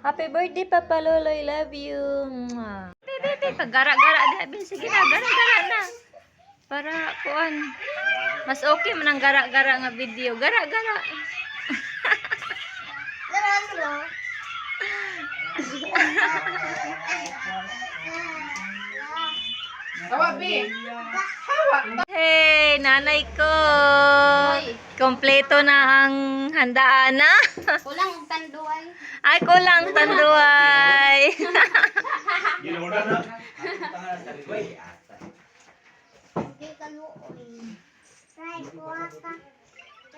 Happy birthday, Papa Lolo. I love you. Mwah. Baby, pag-gara-gara di. Sige na, gara-gara na. Para kuan. Mas okay man ang gara-gara nga video. Gara-gara. Hey, nanay ko. Kompleto na ang handaan na. Kulang ang tanduay. Ay, kulang tanduay. Hindi ka luoy. Try ko ata.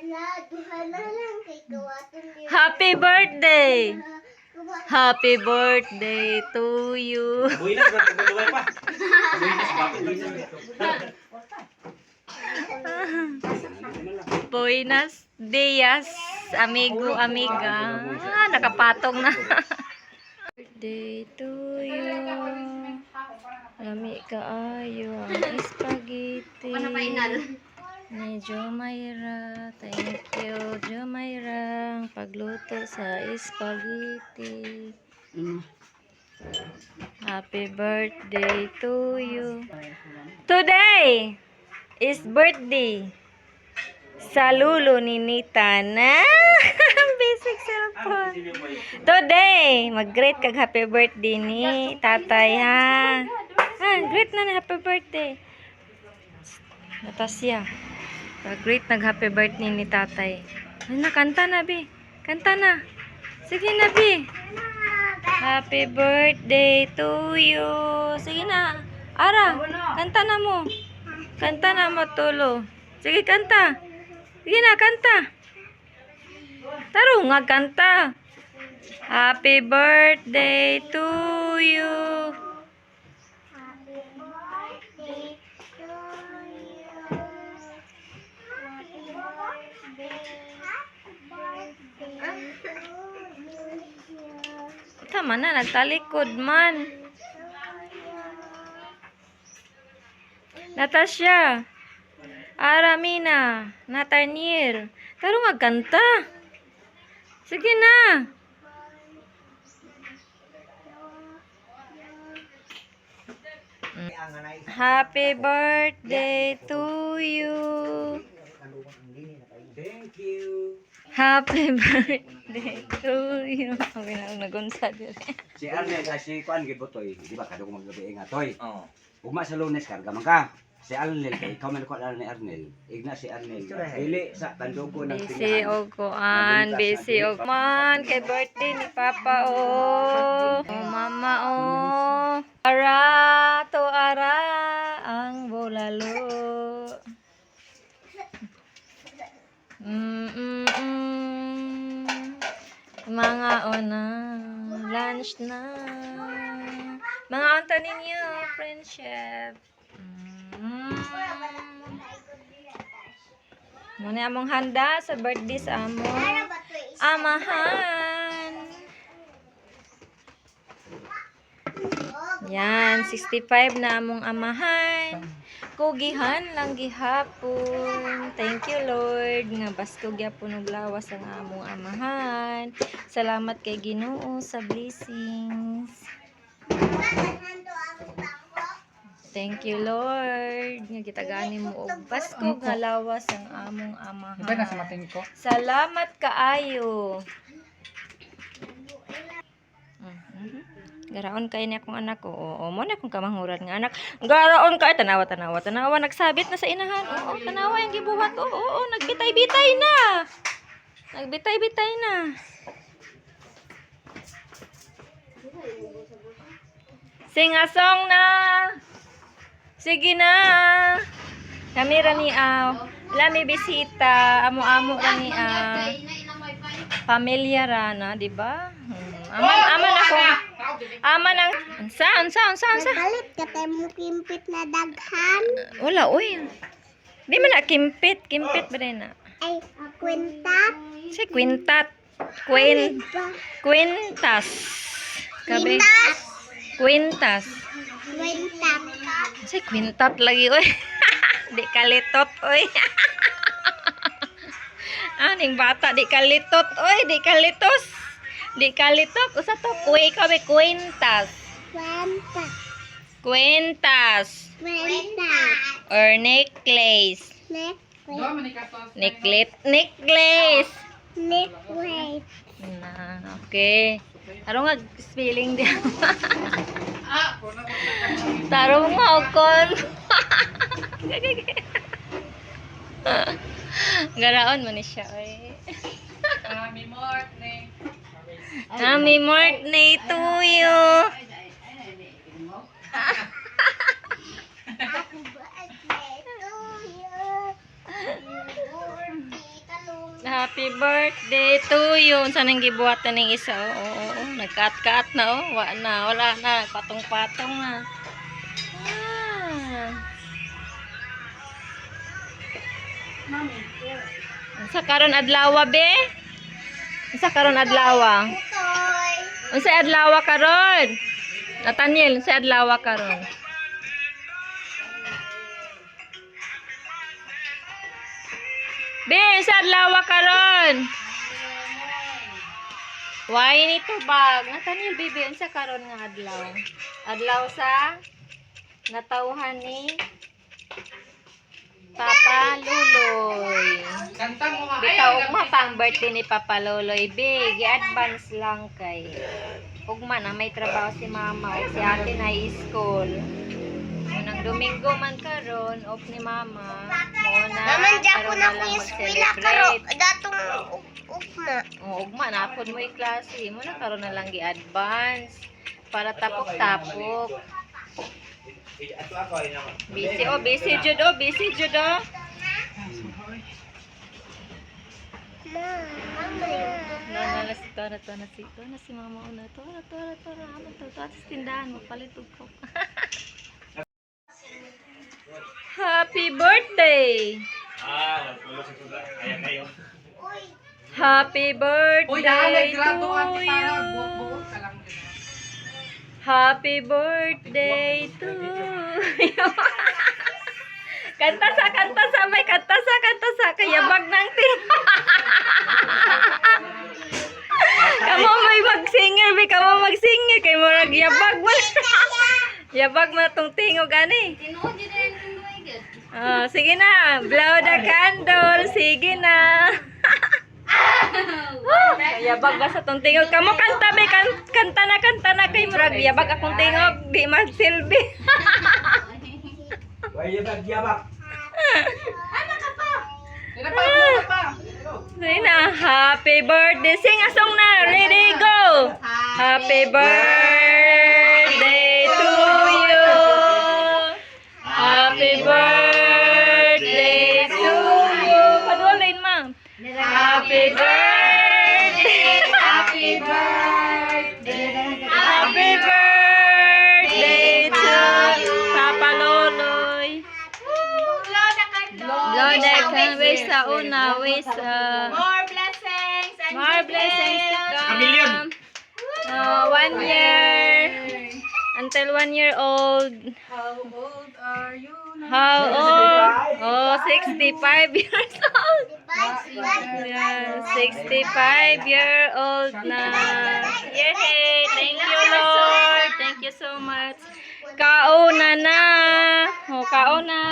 Wala, duha na lang kay Duwaton. Happy birthday. Happy birthday to you. Buenos dias, amigo, amiga. Nakapatong na. Birthday to you. Lami kaayo ang spaghetti. Ni Jomayra. Thank you, Jomayra. Pagluto sa spaghetti. Happy birthday to you. Today is birthday sa lulo ni Nita na basic cellphone. Today, mag-greet kag happy birthday ni tatay ha. Greet na ni happy birthday. Natasya. Mag-greet nag-happy birthday ni tatay. Kanta na, Bi. Kanta na. Sige na, Bi. Happy birthday to you. Sige na. Ara, kanta na mo. Kanta na mo, Tulo. Sige, kanta. Sige na, kanta. Taro nga, kanta. Happy birthday to you. Tama na, nagtalikod man. Natasha, Aramina, Natarnier. Taro nga kanta. Sige na. Happy birthday to you. Thank you. Happy birthday to you. Okay na, nagunsa din. Si Arnel kasi kuan gid botoy, di ba kadto ko maggabi nga toy. Oo. Ugma sa Lunes karga man ka. Si Arnel kay ikaw man ko ni Arnel. Igna si Arnel. Dili sa tandugo ng Busy og kuan, busy og man kay birthday ni Papa oh. Oh mama oh. Ara to ara ang bulalo. Mga ona, lunch na. Mga onta ninyo, friendship. Muna among handa sa birthday sa among amahan. Yan, 65 na among amahan. Kugihan lang gihapon. Thank you Lord nga basko gyapon og lawas ang among amahan. Salamat kay Ginoo sa blessings. Thank you Lord nga gitagani mo og basko nga lawas ang among amahan. Salamat kaayo. Garaon kay ni akong anak ko. Oo, mo na akong kamanghuran nga anak. Garaon kay tanawa nagsabit na sa inahan. Oo, tanawa yung gibuhat. Oo, nagbitay-bitay na. Nagbitay-bitay na. Sing a song na. Sige na. Kami ra ni lami bisita, amo-amo ra ni pamilya ra na, di ba? Aman ang unsa Kalit ka tayo mo kimpit na daghan. wala oy di man na kimpit ba rin na Ay, kwintat. si quintas kabe quintas Kwintat. si quintat lagi oy di kalitot oy aning bata di kalitot oy di kalitos Di kalitok. Usa to. Ikaw may kwentas. Kwenta. Kwentas. Kwenta. Or necklace. Necklace. Necklace. Necklace. Na, okay. Tarong nga spelling di. Tarong nga kon. Garaon mo ni siya. Happy birthday to you. Happy birthday to you. Happy birthday to you. Saan ang gibuhatan ng isa? Oo. Nagkat-kat na oh. Wala na. Patong-patong na. Sa karon adlaw be? Sa karon adlaw. Toy. Unsa adlaw karon? Nathaniel, unsa adlaw karon? Be, unsa adlaw karon? Why nito bag? Nathaniel, bibi, unsa karon nga adlaw? Adlaw sa natawhan ni Papa Luloy. Bitaw ugma pang birthday ni Papa Luloy. Big, i-advance lang kay. Ugma na may trabaho si mama o si ate na school. Unang Domingo man karon, off ni mama. Muna, Naman dyan ko karon na na lang ko eskwela karo. mag-celebrate. Datong ugma. Ugma na pod mo klase. Muna karon na lang gi-advance para tapok-tapok. Busy busy jud busy jud na si mama una to amo to sa tindahan magpalit og coke. Happy birthday. Happy birthday to you. Happy birthday to you. Kanta sa may kanta sa kayabag ng tin. Kamo may magsinger kay murag yabag mo. Yabag mo tong tingog ani. Sige na, blow the candle, sige na. Yabag ba sa tong tingog? Kamo kanta be, kanta na kay murag yabag akong tingog, di magsilbi. Yabag. Sige na, happy birthday. Sing a song na, ready, go. Happy birthday to you. Happy birthday to you. Padulin, ma'am. Happy birthday. Happy birthday. Happy birthday to Papa Loloy. Lord, I can wish sa una, wish More blessings and more blessings to come. A million. 1 year. Until 1 year old. How old are you now? How old? Oh, 65 years old. Yeah, 65-year-old na. Yay! Thank you, Lord. Thank you so much. Kauna na. Oh, kauna.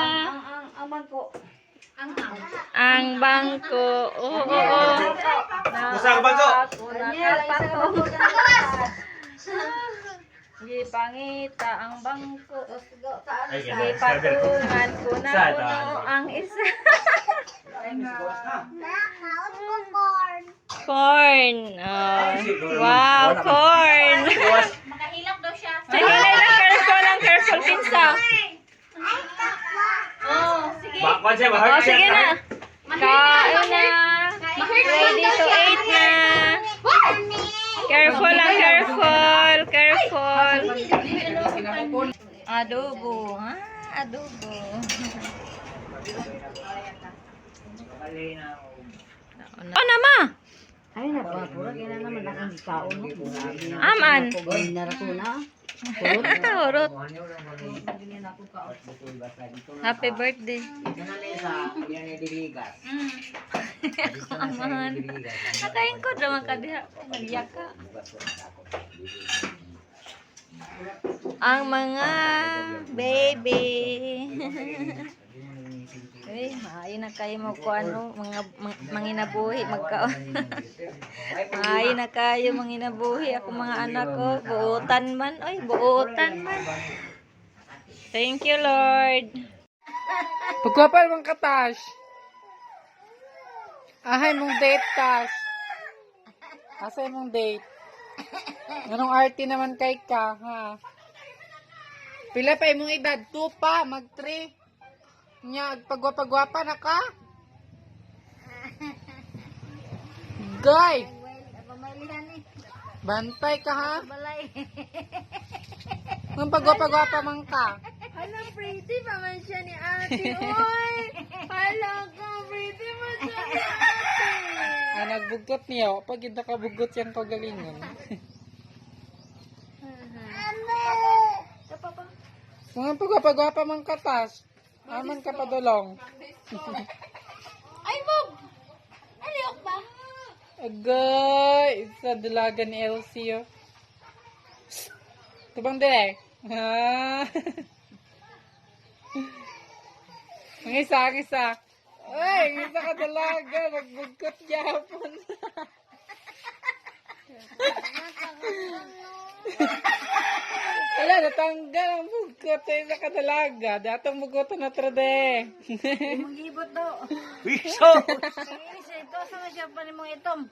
Ang bangko. Oo. Usa ka bangko? Gipangita ang bangko. Gipatungan ko na puno ang isa. Nakaot ko corn. Corn. Oh. Wow, corn. Makahilak daw siya. Ay, careful lang, careful, pinsa. Ay, takwa. Oh, sige. Sige Oh, sige na. Kain na. Ready to eat na. Careful lang, careful, careful. Adobo, ha? Adobo. Oh, nama. Ay na ba, pura kaya na naman ang kaon mo. Aman. Naratuna. Urot. Happy birthday. Ito na Lisa, yan yung diligas. Aman. Nakain ko naman ka diha. Nagyak ka. Ang mga baby. Uy, maayo na kayo mo ko ano, mga manginabuhi magkaon. Maayo na kayo manginabuhi ako mga anak ko, buutan man. Oy, buutan man. Thank you, Lord. Pagwapal mong katash. Ahay mong date, Tash. Asay mong date. Anong arty naman kay ka, ha? Pila pa imong edad? 2 pa, mag 3. Nya, pagwapa-gwapa na ka? Guy! Bantay ka, ha? Nung pagwapa-gwapa man ka. Hala, pretty pa man siya ni ate, oy! Hala ka, pretty man siya ni ate! Nagbugot niya. Pag hindi nakabugot yan kagalingon. Nung pagwapa-gwapa man ka, Tash. Aman ka padulong. Ay, Bob! Aliyok ba? Agay! Sa dalaga ni Elsie, oh. Tubang dire. Ha? Ang isa. Ay, ang isa ka dalaga. Nagbugkot yapon. Wala, natanggal ang bugkot sa isa ka dalaga. Datang bugotan na trade. Manggibot do. Piso! Isa ito sa siya pa ni mong itom.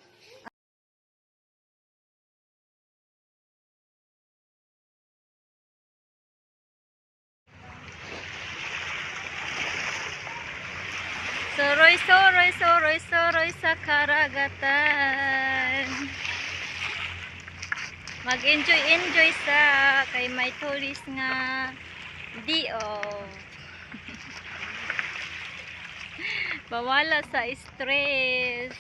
Soroy sa karagatan. Mag-enjoy sa kay may tourist nga dio. Bawala sa stress.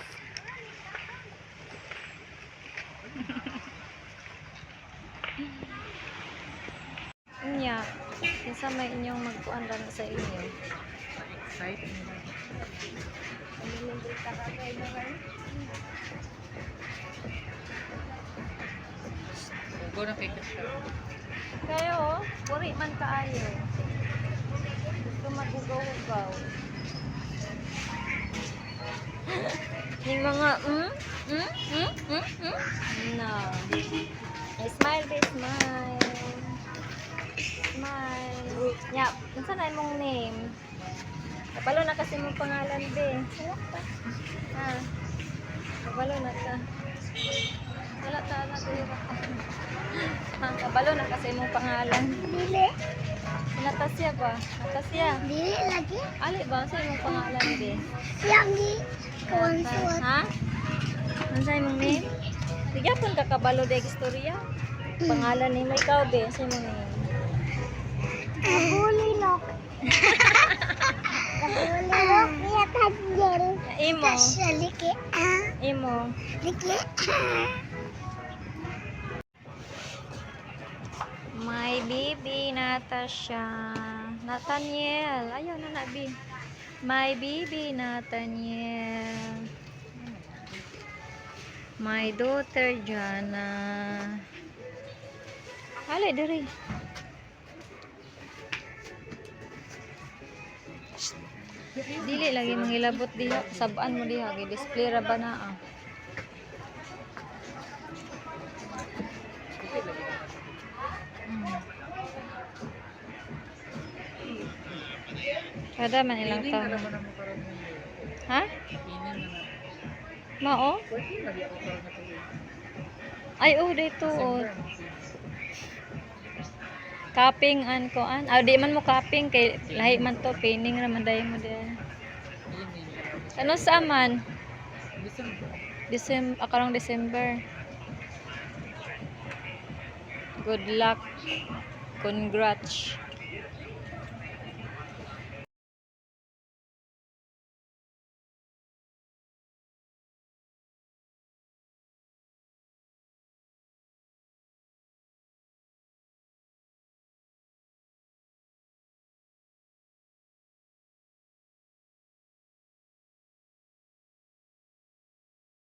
Nya, kinsa may inyong magkuan na sa inyo. Go na pick it up. Kayo, puri man kaayo. Gusto magugaw-ugaw. Yung mga, No. Smile, babe, smile. Smile. Yap, unsa na imong name? Kapalo na kasi mong pangalan, be. Wala ka. Ha? Kapalo na ka. Wala ta na ko yung kabalo na kasi mong pangalan. Dili. Natasya ba? Natasya. Dili lagi. Ali ba sa imong pangalan, be? Lagi. Kawan suot. Ha? Ano sa imong name? Bigyan ka kabalo de istorya. Pangalan ni mo ikaw, be. Sa imong name. Kabuli no. Kabuli no. Kaya kadyan. Imo. Kasya liki. Imo. Liki. My baby Natasha. Nathaniel. Ayaw na nabi. My baby Nathaniel. My daughter Jana. Ali diri. Dili lagi mangilabot diha. Sabaan mo diha. Display ra ba na ah. Kada man ilang taon. Ha? Mao? Ay, oh, dito. Oh. Cupping an ko an. Ah, di man mo cupping kay lahi man to painting ra man dayon mo din. Ano sa man? Akarong December. Good luck. Congrats.